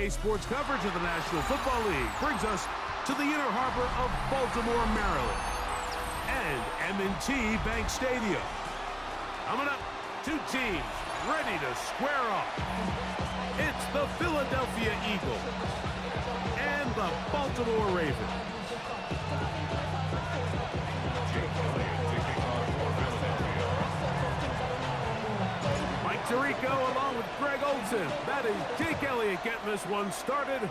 NBA sports coverage of the National Football League brings us to the inner harbor of Baltimore, Maryland, and M&T Bank Stadium. Coming up, two teams ready to square off. It's the Philadelphia Eagles and the Baltimore Ravens. Mike Tirico along with Greg Olsen. That is Jake Elliott getting this one started.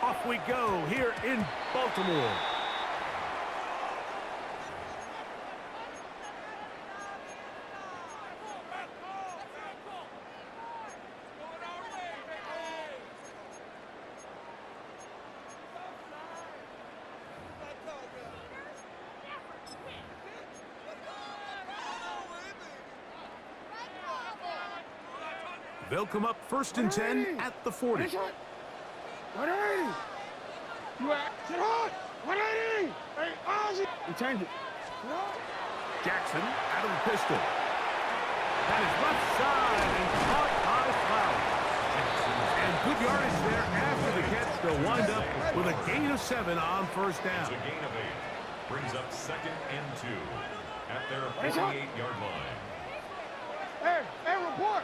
Off we go here in Baltimore. They'll come up 1st and 10 at the 40. 180. You at 180. Hey, Ozzy. You change it. Jackson out of the pistol. That is left side and caught by Flowers. And good yardage there after the catch. They'll wind up with a gain of 7 on 1st down. It's a gain of 8. Brings up 2nd and 2 at their 48-yard line. Hey, report.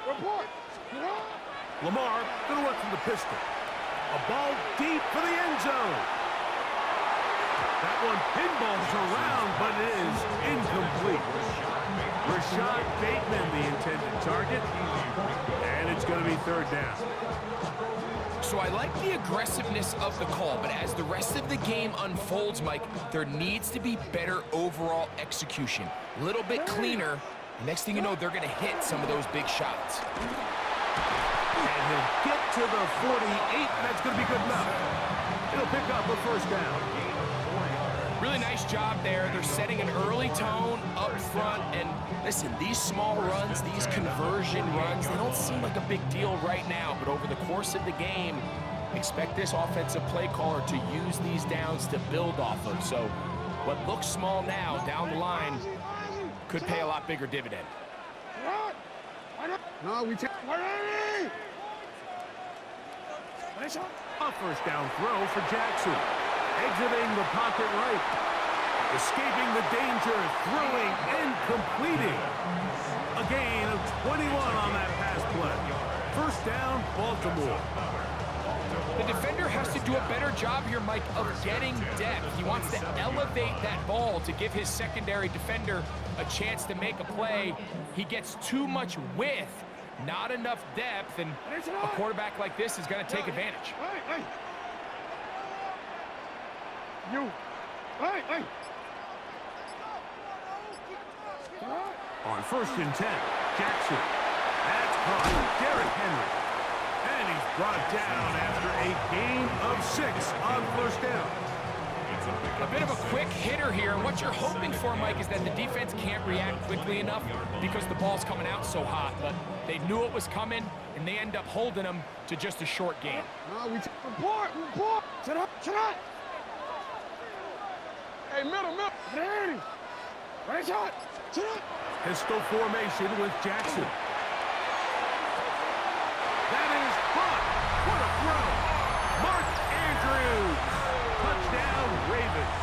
Report. Lamar going to work from the pistol. A ball deep for the end zone. That one pinballs around, but it is incomplete. Rashad Bateman, the intended target. And it's going to be 3rd down. So I like the aggressiveness of the call, but as the rest of the game unfolds, Mike, there needs to be better overall execution. A little bit cleaner. Next thing you know, they're going to hit some of those big shots. And he'll get to the 48. That's going to be good enough. It'll pick up a 1st down. Really nice job there. They're setting an early tone up front. And listen, these small runs, these conversion runs, they don't seem like a big deal right now. But over the course of the game, expect this offensive play caller to use these downs to build off of. So what looks small now down the line could pay a lot bigger dividend. No, we take 180. A 1st down throw for Jackson. Exiting the pocket right. Escaping the danger, throwing and completing. A gain of 21 on that pass play. 1st down, Baltimore. The defender has to do a better job here, Mike, of getting depth. He wants to elevate that ball to give his secondary defender a chance to make a play. He gets too much width, not enough depth, and a quarterback like this is going to take advantage. Hey. You. Hey. On 1st and 10, Jackson. That's caught. Derrick Henry. And he's brought down after a gain of 6 on 1st down. A bit of a quick hitter here, and what you're hoping for, Mike, is that the defense can't react quickly enough because the ball's coming out so hot. But they knew it was coming, and they end up holding them to just a short gain. No, we report. Shut up. Hey, middle. Ready. Shut up. Pistol formation with Jackson. That is caught. What a throw. Mark Andrews. Touchdown, Ravens.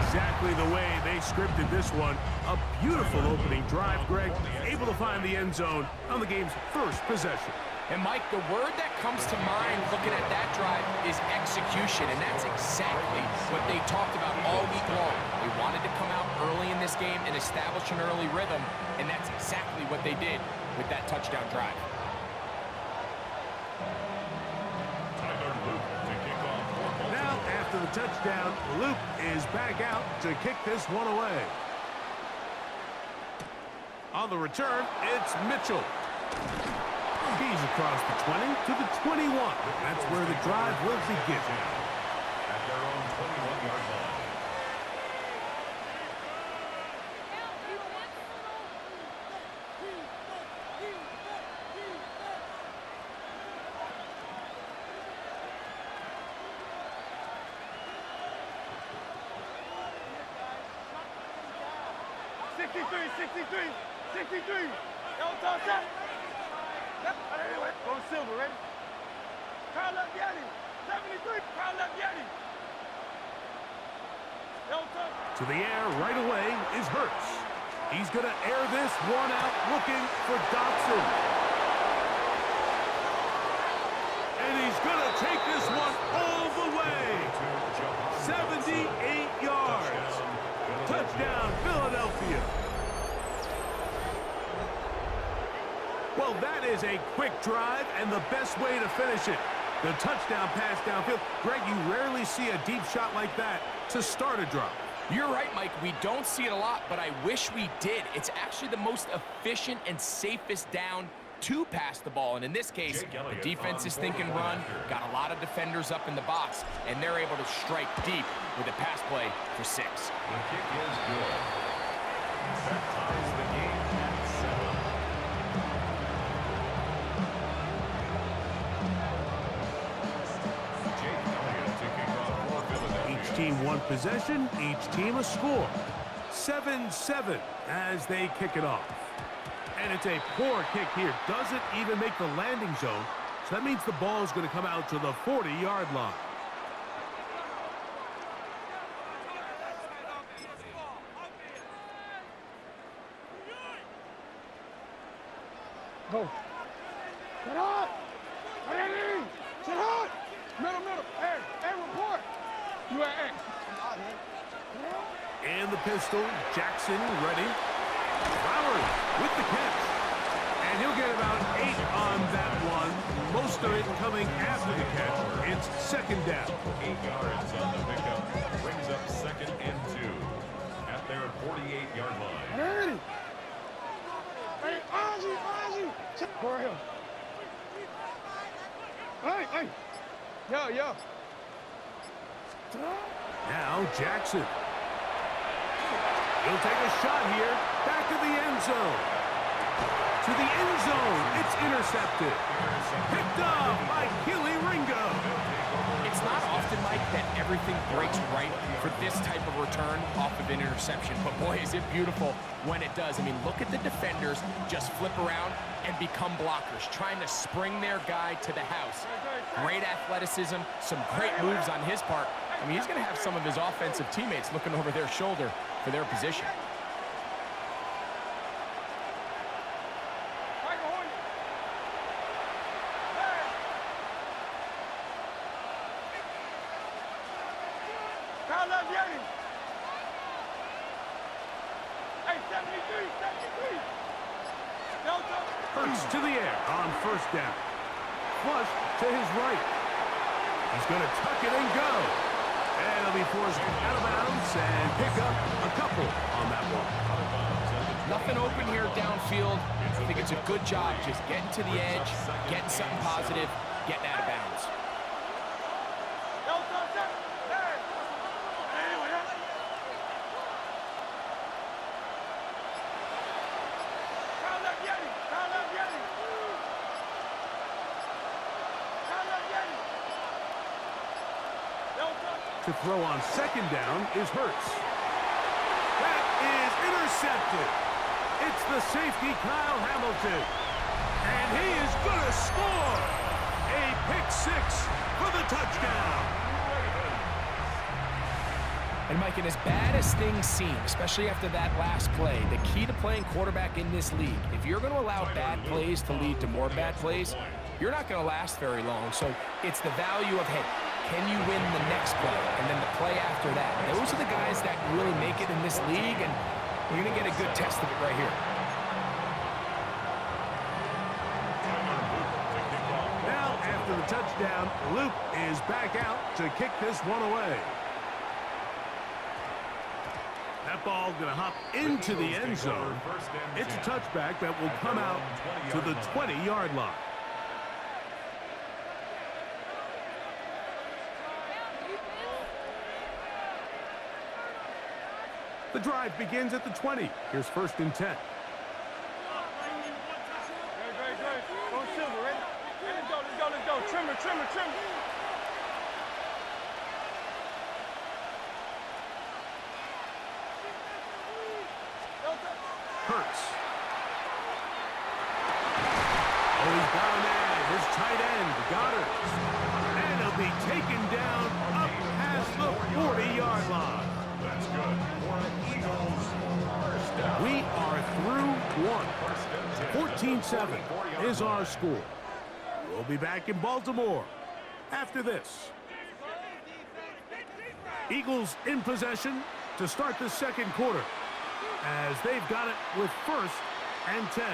Exactly the way they scripted this one. A beautiful opening drive, Greg. Able to find the end zone on the game's 1st possession. And, Mike, the word that comes to mind looking at that drive is execution, and that's exactly what they talked about all week long. They wanted to come out early in this game and establish an early rhythm, and that's exactly what they did with that touchdown drive. Now, after the touchdown, Luke is back out to kick this one away. On the return, it's Mitchell. He's across the 20 to the 21. That's where the drive will begin. At their own 21-yard line. Sixty-three. Yo, toss that. To the air right away is Hurts. He's going to air this one out looking for Dobson. And he's going to take this one all the way. 78 yards. Touchdown, Philadelphia. Well, that is a quick drive and the best way to finish it. The touchdown pass downfield. Greg, you rarely see a deep shot like that to start a drive. You're right, Mike. We don't see it a lot, but I wish we did. It's actually the most efficient and safest down to pass the ball. And in this case, the defense is thinking run, got a lot of defenders up in the box, and they're able to strike deep with a pass play for 6. The kick is good. That ties the game at 7. Each team one possession, each team a score. 7-7 as they kick it off. And it's a poor kick here. Doesn't even make the landing zone. So that means the ball is going to come out to the 40-yard line. Go. Get hot. Ready. Sit hot. Middle. Hey, report. You at A. And the pistol, Jackson ready. Flowers with the catch. And he'll get about 8 on that one. Most of it coming after the catch. It's second down. 8 yards on the pickup. Brings up 2nd and 2 at their 48-yard line. Ready. Hey, Ozzy. Go right here. Hey. Yo. Now Jackson. He'll take a shot here. Back of the end zone. To the end zone. It's intercepted. Picked up by Keely Ringo. It's not often, Mike, that everything breaks right for this type of return off of an interception. But boy, is it beautiful when it does. I mean, look at the defenders just flip around and become blockers, trying to spring their guy to the house. Great athleticism, some great moves on his part. I mean, he's going to have some of his offensive teammates looking over their shoulder for their position. Hurts to the air on first down. Flush to his right. He's going to tuck it and go. And he'll be forced out of bounds and pick up a couple on that one. Nothing open here downfield. I think it's a good job just getting to the edge, getting something positive, getting out of bounds. To throw on second down is Hurts. That is intercepted. It's the safety, Kyle Hamilton. And he is going to score. A pick 6 for the touchdown. And Mike, and as bad as things seem, especially after that last play, the key to playing quarterback in this league, if you're going to allow bad plays to lead to more bad plays, you're not going to last very long. So it's the value of, hey, can you win the next play and then the play after that? Those are the guys that really make it in this league, and you're going to get a good test of it right here. Now, after the touchdown, Luke is back out to kick this one away. That ball going to hop into the end zone. It's a touchback that will come out to the 20-yard line. The drive begins at the 20. Here's 1st and 10. Great. Go silver, ready? Let's go. Trimmer. Hurts. Oh, he's down there. His tight end, Goddard. And he'll be taken down up past the 40-yard line. good for the Eagles. First down. We are through one. 14-7 is our score. We'll be back in Baltimore after this. Eagles in possession to start the second quarter as they've got it with 1st and 10.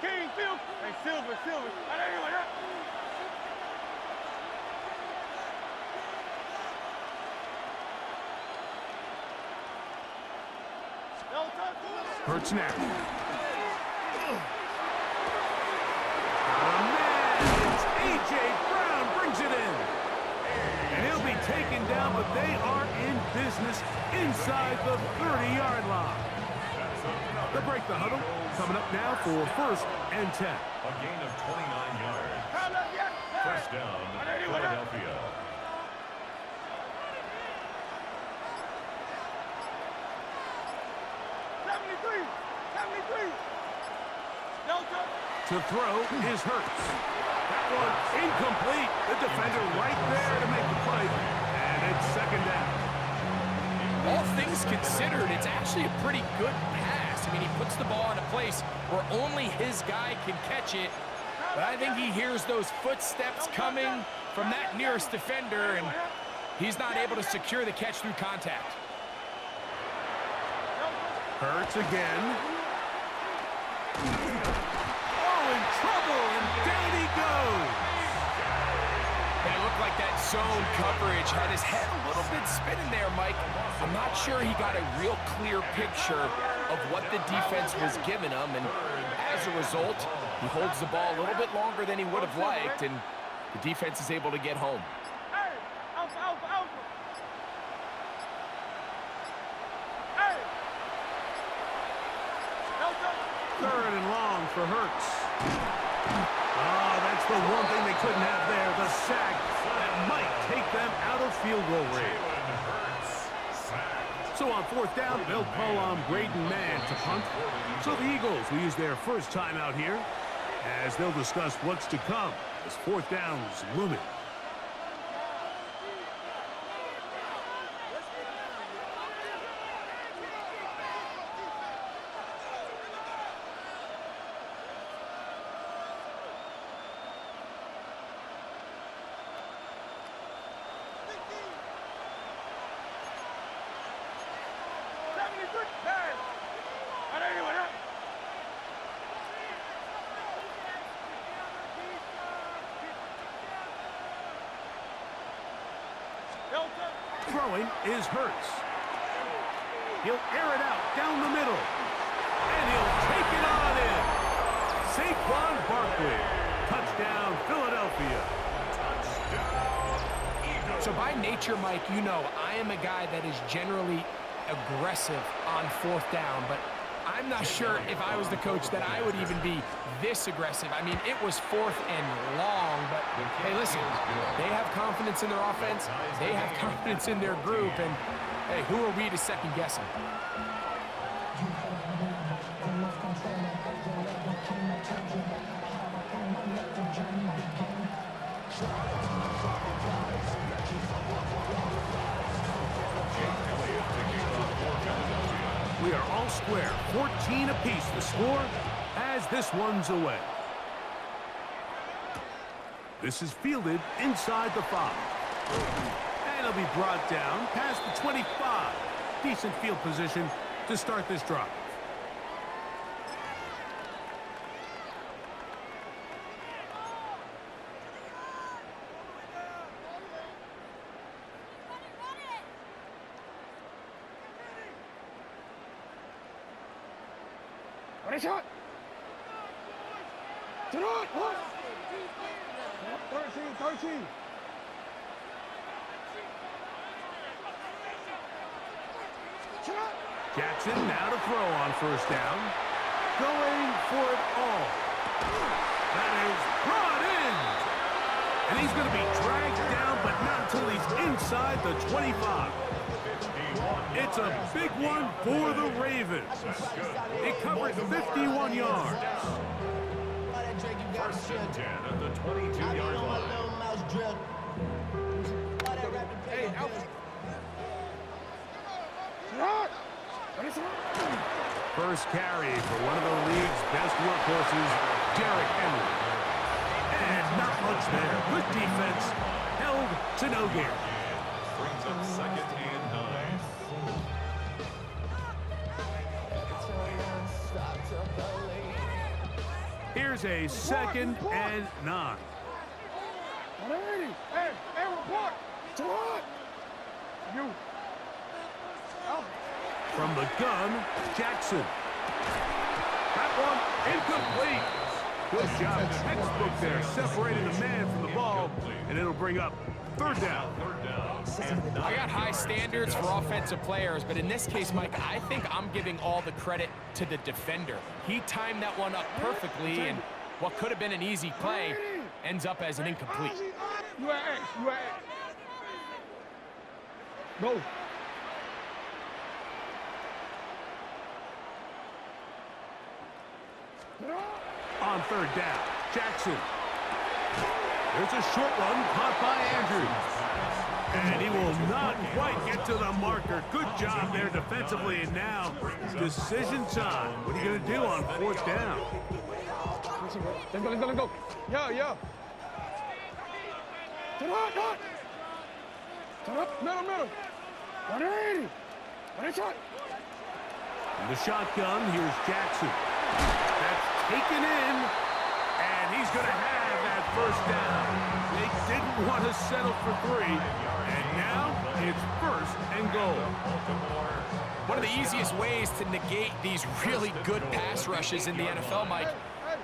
King, Phil. Hey, Silver. Hurts now. It's A.J. Brown brings it in. And he'll be taken down, but they are in business inside the 30-yard line. They'll break the huddle. Coming up now for 1st and 10. A gain of 29 yards. First down, Philadelphia. To throw is Hurts. That one incomplete. The defender right there to make the play. And it's 2nd down. All things considered, it's actually a pretty good pass. I mean, he puts the ball in a place where only his guy can catch it. But I think he hears those footsteps coming from that nearest defender, and he's not able to secure the catch through contact. Hurts again. Oh, in trouble, and down he goes. And it looked like that zone coverage had his head a little bit spinning there, Mike. I'm not sure he got a real clear picture of what the defense was giving him, and as a result, he holds the ball a little bit longer than he would have liked, and the defense is able to get home. Third and long for Hurts. Oh, that's the one thing they couldn't have there, the sack that might take them out of field goal range. So on 4th down, they'll call on Braden Mann to punt. So the Eagles will use their first time out here as they'll discuss what's to come as 4th down's looming. Throwing is Hurts. He'll air it out down the middle. And he'll take it on in. Saquon Barkley. Touchdown, Philadelphia. So by nature, Mike, you know, I am a guy that is generally aggressive on 4th down, but I'm not sure if I was the coach that I would even be this aggressive. I mean, it was 4th and long, but hey, listen, they have confidence in their offense, they have confidence in their group, and hey, who are we to second guess them? We are all square, 14 apiece the score as this one's away. This is fielded inside the 5. And it'll be brought down past the 25. Decent field position to start this drive. What a shot! To the right, what? 13. Jackson now to throw on 1st down. Going for it all. That is brought in. And he's going to be dragged down, but not until he's inside the 25. It's a big one for the Ravens. It covers 51 yards. First and 10 at the 22-yard line. Hey, Alfred. Sit out. Ready, sit out. First carry for one of the league's best workhorses, Derrick Henry. And not much there. Good defense. Held to no gain. Brings up second and 9. Here's a second and 9. Hey, report. Sit out. You. Alfred. From the gun, Jackson. That one incomplete. Good job, textbook there, separating the man from the ball, and it'll bring up third down. I got high standards for offensive players, but in this case, Mike, I think I'm giving all the credit to the defender. He timed that one up perfectly, and what could have been an easy play ends up as an incomplete. You at X. You at X. Go. On third down, Jackson. There's a short one caught by Andrews. And he will not quite get to the marker. Good job there defensively, and now decision time. What are you going to do on fourth down? Let's go. Yo. Sit up. Sit up. Middle. 180. 180 shot. In the shotgun, here's Jackson. That's taken in, and he's going to have that first down. They didn't want to settle for 3, and now it's first and goal. One of the easiest ways to negate these really good pass rushes in the NFL, Mike,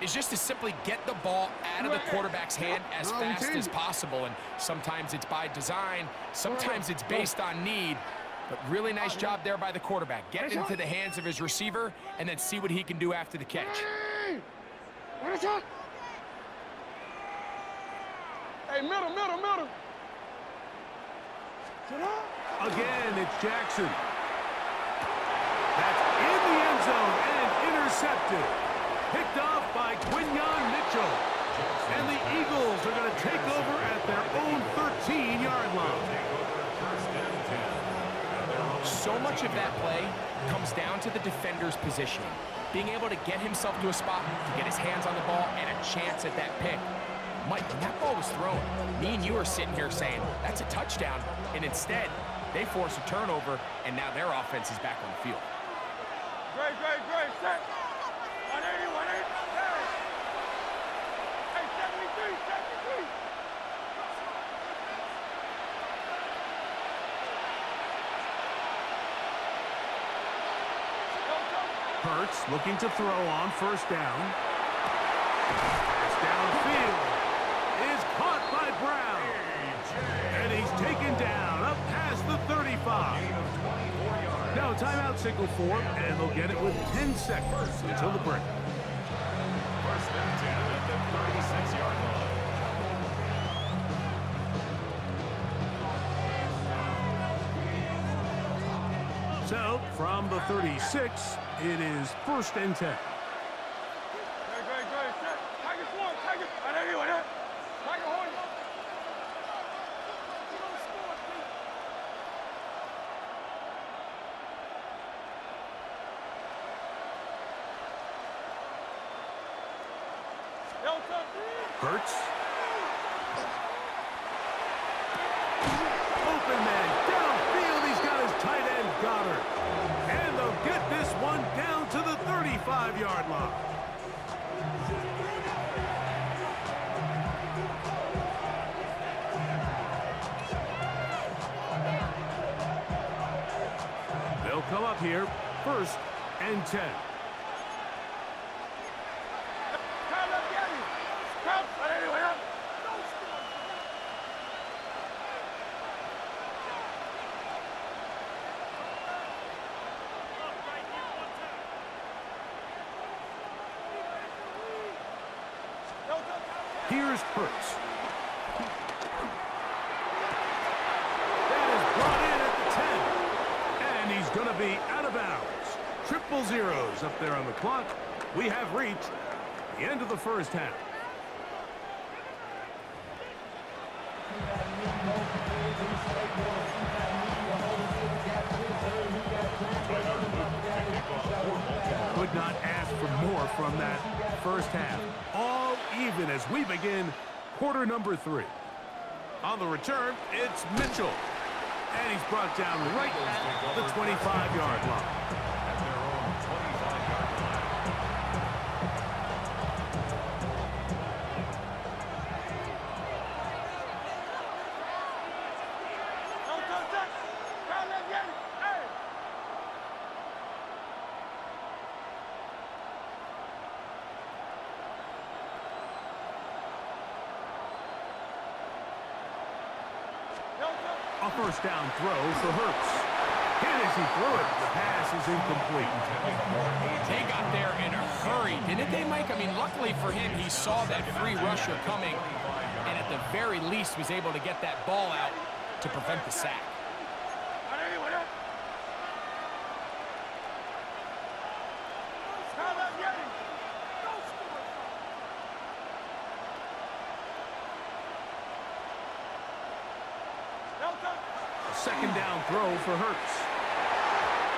is just to simply get the ball out of the quarterback's hand as fast as possible. And sometimes it's by design, sometimes it's based on need. But really nice job there by the quarterback. Get into the hands of his receiver and then see what he can do after the catch. Hey, middle. Again, it's Jackson. That's in the end zone and intercepted. Picked off by Quinyon Mitchell. And the Eagles are going to take over at their own 13-yard line. So much of that play comes down to the defender's positioning. Being able to get himself to a spot, to get his hands on the ball, and a chance at that pick. Mike, when that ball was thrown, me and you are sitting here saying, that's a touchdown. And instead, they force a turnover, and now their offense is back on the field. Great. Set. 180. Hey, 73. Hurts looking to throw on first down. It's downfield. Is caught by Brown. And he's taken down up past the 35. Now timeout signal for, and they'll get it with 10 seconds until the break. First and 10 at the 36-yard line. So, from the 36, it is first and 10. Great. Set. Take it. 180. Take it, hold it. Hurts. Open man downfield. He's got his tight end Goddard. And they'll get this one down to the 35-yard line. They'll come up here first and 10. Here's Hurts. That is brought in at the 10. And he's going to be out of bounds. Triple zeros up there on the clock. We have reached the end of the first half. Could not ask for more from that first half. All even as we begin quarter number 3. On the return, it's Mitchell. And he's brought down right at the 25-yard line. At their own 25-yard line. A first down throw for Hurts. Hit as he threw it. The pass is incomplete. They got there in a hurry, didn't they, Mike? I mean, luckily for him, he saw that free rusher coming and at the very least was able to get that ball out to prevent the sack. Second down throw for Hurts.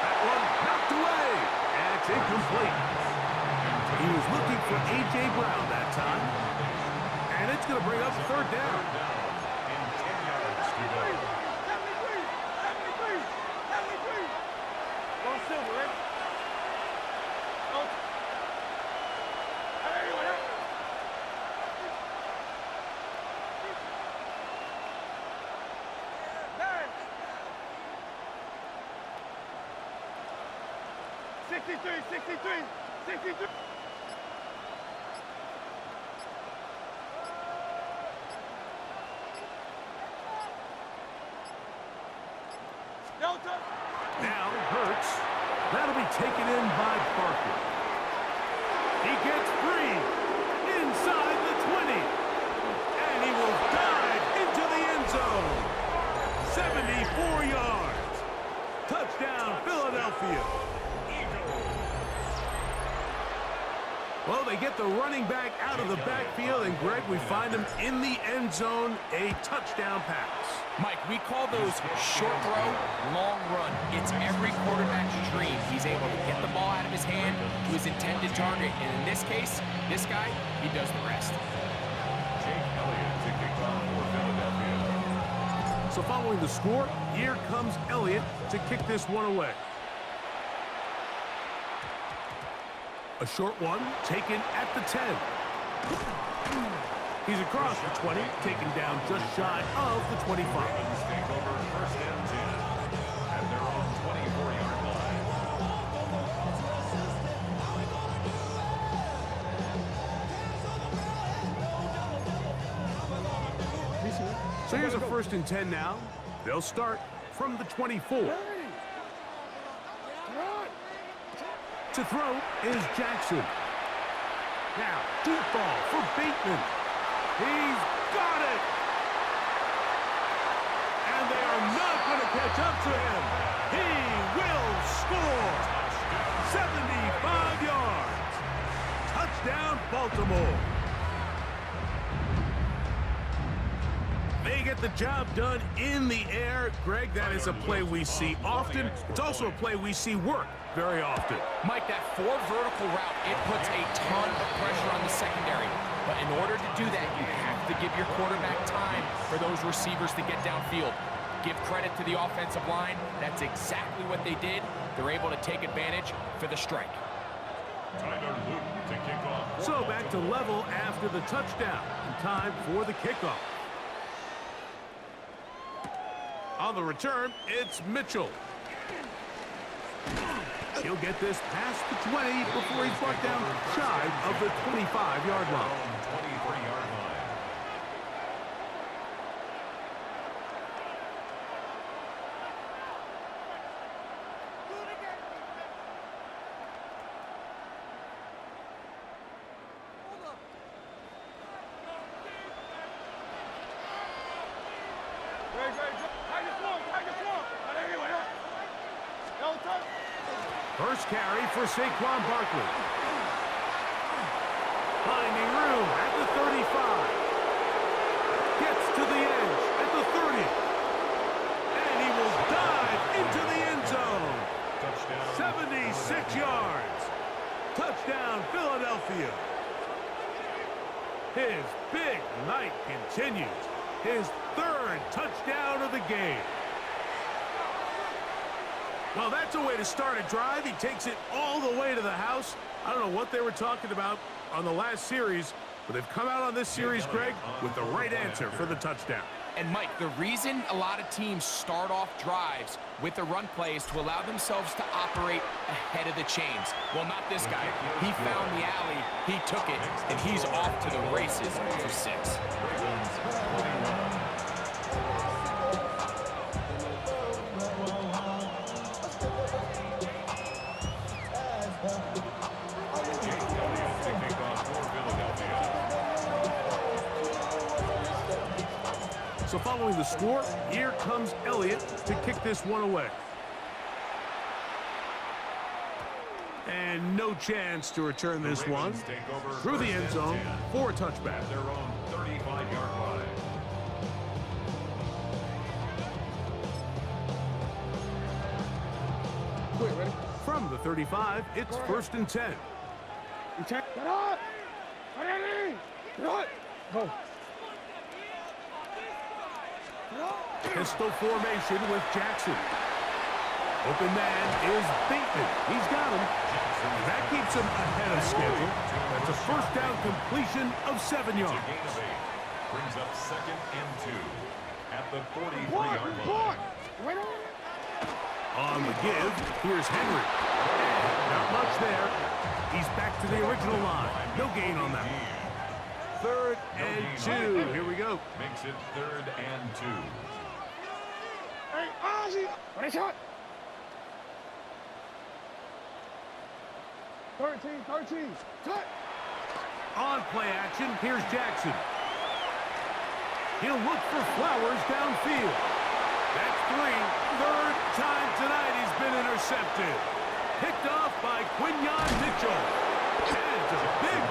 That one knocked away. And it's incomplete. He was looking for A.J. Brown that time. And it's going to bring up third down. And 10 yards to go. Go Silver, right? Go. Hey, 63. Delta. Now Hurts. That'll be taken in by Barker. He gets free inside the 20. And he will dive into the end zone. 74 yards. Touchdown, Philadelphia. Well, they get the running back out of the backfield, and Greg, we find him in the end zone, a touchdown pass. Mike, we call those short throw, long run. It's every quarterback's dream. He's able to get the ball out of his hand to his intended target, and in this case, this guy, he does the rest. Jake Elliott to kick off for Philadelphia. So following the score, here comes Elliott to kick this one away. A short one taken at the 10. He's across the 20, taken down just shy of the 25. Ravens take over first and 10 at their own 24-yard line. So here's a first and 10 now. They'll start from the 24. To throw is Jackson. Now, deep ball for Bateman. He's got it! And they are not going to catch up to him. He will score! 75 yards. Touchdown, Baltimore. They get the job done in the air. Greg, that is a play we see often. It's also a play we see work very often. Mike, that 4 vertical route, it puts a ton of pressure on the secondary. But in order to do that, you have to give your quarterback time for those receivers to get downfield. Give credit to the offensive line. That's exactly what they did. They're able to take advantage for the strike. Tyler Luton to kick off. So back to level after the touchdown. And time for the kickoff. On the return, it's Mitchell. He'll get this past the 20 before he's brought down shy of the 25-yard line. 23-yard line. First carry for Saquon Barkley. Finding room at the 35. Gets to the edge at the 30. And he will dive into the end zone. Touchdown. 76 yards. Touchdown, Philadelphia. His big night continues. His third touchdown of the game. Well, that's a way to start a drive. He takes it all the way to the house. I don't know what they were talking about on the last series, but they've come out on this series, Greg, with the right answer for the touchdown. And, Mike, the reason a lot of teams start off drives with the run play is to allow themselves to operate ahead of the chains. Well, not this guy. He found the alley, he took it, and he's off to the races for 6. So following the score, here comes Elliott to kick this one away. And no chance to return this one through the end zone for a touchback. Their own 35-yard line. Quick, ready? From the 35, it's 1st and 10. Get up! Ready! Get up! Go. Pistol formation with Jackson. Open man is Bateman. He's got him. And that keeps him ahead of schedule. That's a first down completion of 7 yards. Gain of 8. Brings up 2nd and 2 at the 43-yard line. On the give, here's Henry. And not much there. He's back to the original line. No gain on that one. 3rd and 2. Here we go. Makes it 3rd and 2. Hey, Ozzy! Ready, shot! 13. Cut! On play action, here's Jackson. He'll look for Flowers downfield. That's 3. 3rd time tonight he's been intercepted. Picked off by Quinyon Mitchell. And it's a big